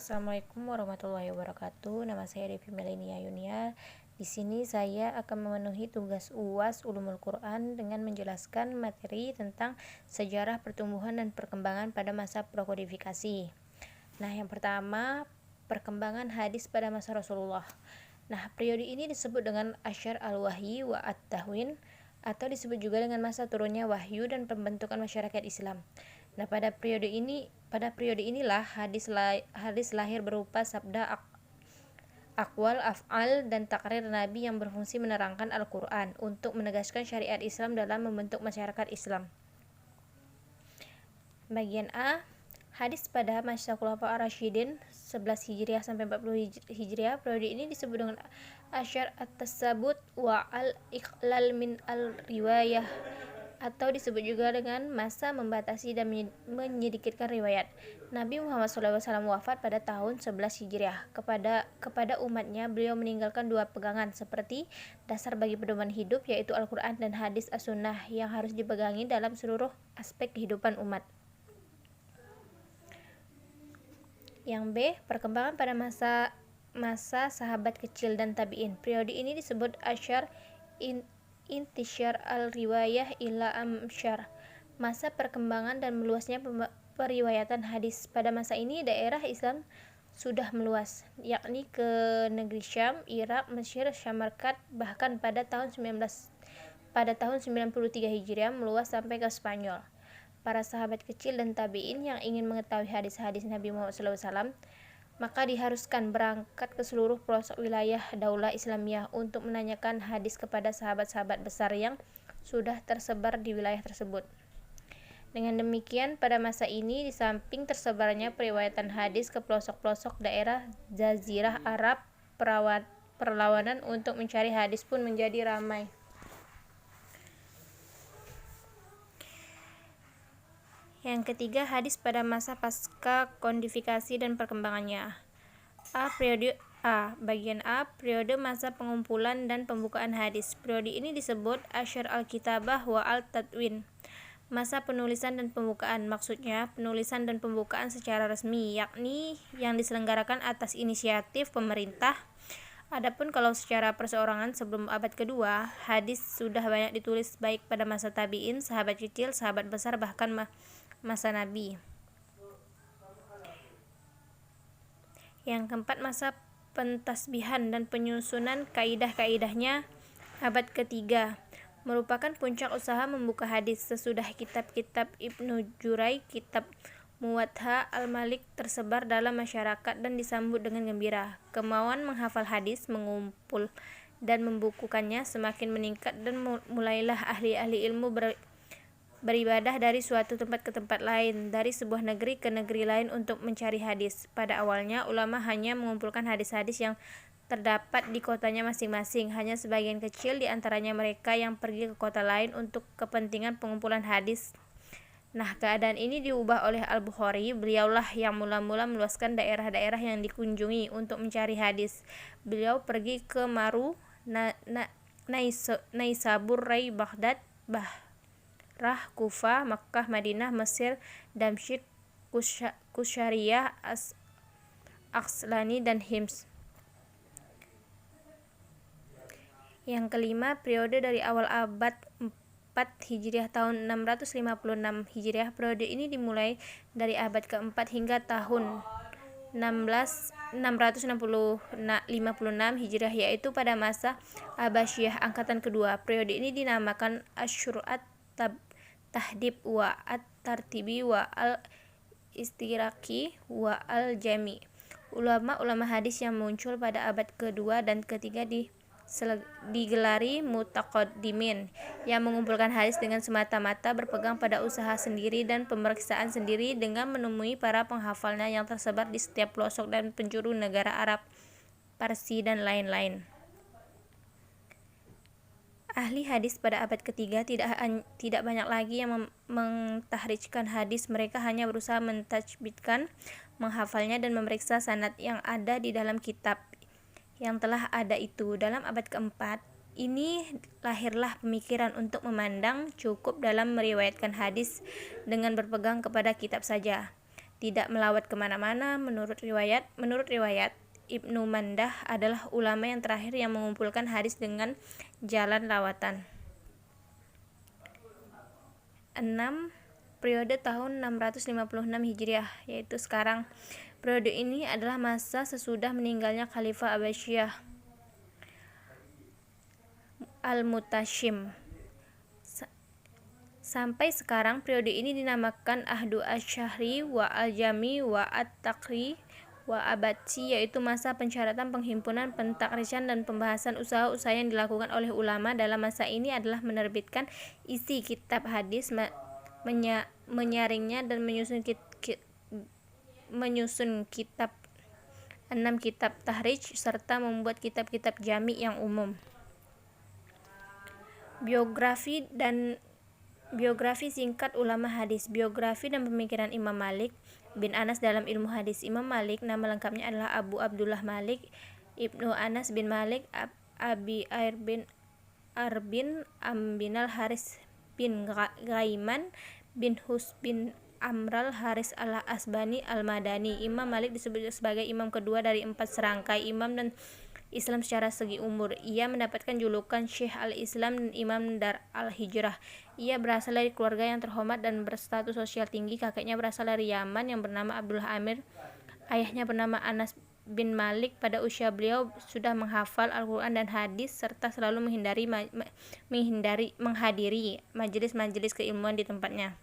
Assalamualaikum warahmatullahi wabarakatuh. Nama saya Devi Melenia Yunia. Di sini saya akan memenuhi tugas UAS Ulumul Quran dengan menjelaskan materi tentang sejarah pertumbuhan dan perkembangan pada masa prakodifikasi. Nah, yang pertama, perkembangan hadis pada masa Rasulullah. Nah, periode ini disebut dengan Asyar al-Wahyi wa at-Tahwin, atau disebut juga dengan masa turunnya wahyu dan pembentukan masyarakat Islam. Nah, pada periode inilah hadis lahir berupa sabda, akwal, af'al, dan takrir Nabi yang berfungsi menerangkan Al-Quran untuk menegaskan syariat Islam dalam membentuk masyarakat Islam. Bagian A, hadis pada masa Khulafa ar-Rasyidin 11 Hijriah sampai 40 Hijriah. Periode ini disebut dengan Asyar at-Tasabut wa al-Iqlal min al-Riwayah, atau disebut juga dengan masa membatasi dan menyedikitkan riwayat. Nabi Muhammad SAW wafat pada tahun 11 Hijriah. Kepada umatnya, beliau meninggalkan dua pegangan seperti dasar bagi pedoman hidup, yaitu Al-Quran dan hadis as-sunnah yang harus dipegangi dalam seluruh aspek kehidupan umat. Yang B, perkembangan pada masa sahabat kecil dan tabi'in. Periode ini disebut Asyar Intishar al-Riwayah ila Amsyar, masa perkembangan dan meluasnya periwayatan hadis. Pada masa ini daerah Islam sudah meluas, yakni ke negeri Syam, Irak, Mesir, Samarkand, bahkan pada tahun 93 Hijriah meluas sampai ke Spanyol. Para sahabat kecil dan tabi'in yang ingin mengetahui hadis-hadis Nabi Muhammad SAW, maka diharuskan berangkat ke seluruh pelosok wilayah Daulah Islamiyah untuk menanyakan hadis kepada sahabat-sahabat besar yang sudah tersebar di wilayah tersebut. Dengan demikian, pada masa ini, di samping tersebarnya periwayatan hadis ke pelosok-pelosok daerah Jazirah Arab, perlawanan untuk mencari hadis pun menjadi ramai. Yang ketiga, hadis pada masa pasca kodifikasi dan perkembangannya. Bagian A, periode masa pengumpulan dan pembukaan hadis. Periode ini disebut Asyar al-Kitabah wa al-Tadwin, masa penulisan dan pembukaan. Maksudnya, penulisan dan pembukaan secara resmi, yakni yang diselenggarakan atas inisiatif pemerintah. Adapun kalau secara perseorangan sebelum abad kedua, hadis sudah banyak ditulis baik pada masa tabi'in, sahabat kecil, sahabat besar, bahkan masa Nabi. Yang keempat, masa pentasbihan dan penyusunan kaidah-kaidahnya. Abad ketiga merupakan puncak usaha membuka hadis. Sesudah kitab-kitab Ibnu Jurai, kitab Muwatta al-Malik tersebar dalam masyarakat dan disambut dengan gembira. Kemauan menghafal hadis, mengumpul dan membukukannya semakin meningkat, dan mulailah ahli-ahli ilmu beribadah dari suatu tempat ke tempat lain, dari sebuah negeri ke negeri lain untuk mencari hadis. Pada awalnya, ulama hanya mengumpulkan hadis-hadis yang terdapat di kotanya masing-masing. Hanya sebagian kecil di antaranya mereka yang pergi ke kota lain untuk kepentingan pengumpulan hadis. Nah, keadaan ini diubah oleh Al-Bukhari. Beliaulah yang mula-mula meluaskan daerah-daerah yang dikunjungi untuk mencari hadis. Beliau pergi ke Maru, Naisabur, Rai, Baghdad, Basrah, Kufah, Makkah, Madinah, Mesir, Damsyik, Kusyariyah, Aqslani, dan Hims. Yang kelima, periode dari awal abad 4 Hijriah tahun 656 Hijriah. Periode ini dimulai dari abad keempat hingga tahun 656 Hijriah, yaitu pada masa Abbasiyah angkatan kedua. Periode ini dinamakan Asyurat Tahdib wa at-Tartibi wa al-Istiraki wa al-Jami. Ulama-ulama hadis yang muncul pada abad kedua dan ketiga digelari mutaqaddimin, yang mengumpulkan hadis dengan semata-mata berpegang pada usaha sendiri dan pemeriksaan sendiri dengan menemui para penghafalnya yang tersebar di setiap pelosok dan penjuru negara Arab, Parsi, dan lain-lain. Ahli hadis pada abad ketiga tidak banyak lagi yang mentahrijkan hadis. Mereka hanya berusaha mentajwidkan, menghafalnya, dan memeriksa sanad yang ada di dalam kitab yang telah ada itu. Dalam abad keempat ini lahirlah pemikiran untuk memandang cukup dalam meriwayatkan hadis dengan berpegang kepada kitab saja. tidak melawat kemana-mana. Menurut riwayat, Ibnu Mandah adalah ulama yang terakhir yang mengumpulkan hadis dengan jalan lawatan. 6. Periode tahun 656 Hijriah, yaitu sekarang. Periode ini adalah masa sesudah meninggalnya Khalifah Abbasiyah Al-Mutashim. Sampai sekarang, periode ini dinamakan Ahdu Asy-Syahri wa Al-Jami wa At-Taqri wa Abatsi, yaitu masa pensyaratan, penghimpunan, pentakrisan, dan pembahasan usaha-usaha yang dilakukan oleh ulama dalam masa ini adalah menerbitkan isi kitab hadis, menyaringnya, dan menyusun kitab 6 kitab tahrij, serta membuat kitab-kitab jami yang umum. Biografi singkat ulama hadis. Biografi dan pemikiran Imam Malik bin Anas dalam ilmu hadis. Imam Malik, nama lengkapnya adalah Abu Abdullah Malik Ibnu Anas bin Malik Abi Air bin Arbin Ambinal Haris bin Ghaiman bin Hus bin Amral Haris al-Asbani al-Madani. Imam Malik disebut sebagai imam kedua dari 4 serangkai imam dan Islam secara segi umur. Ia mendapatkan julukan Syekh al-Islam dan Imam Dar al-Hijrah. Ia berasal dari keluarga yang terhormat dan berstatus sosial tinggi. Kakeknya berasal dari Yaman yang bernama Abdullah Amir. Ayahnya bernama Anas bin Malik. Pada usia beliau sudah menghafal Al-Quran dan hadis, serta selalu menghadiri majelis-majelis keilmuan di tempatnya.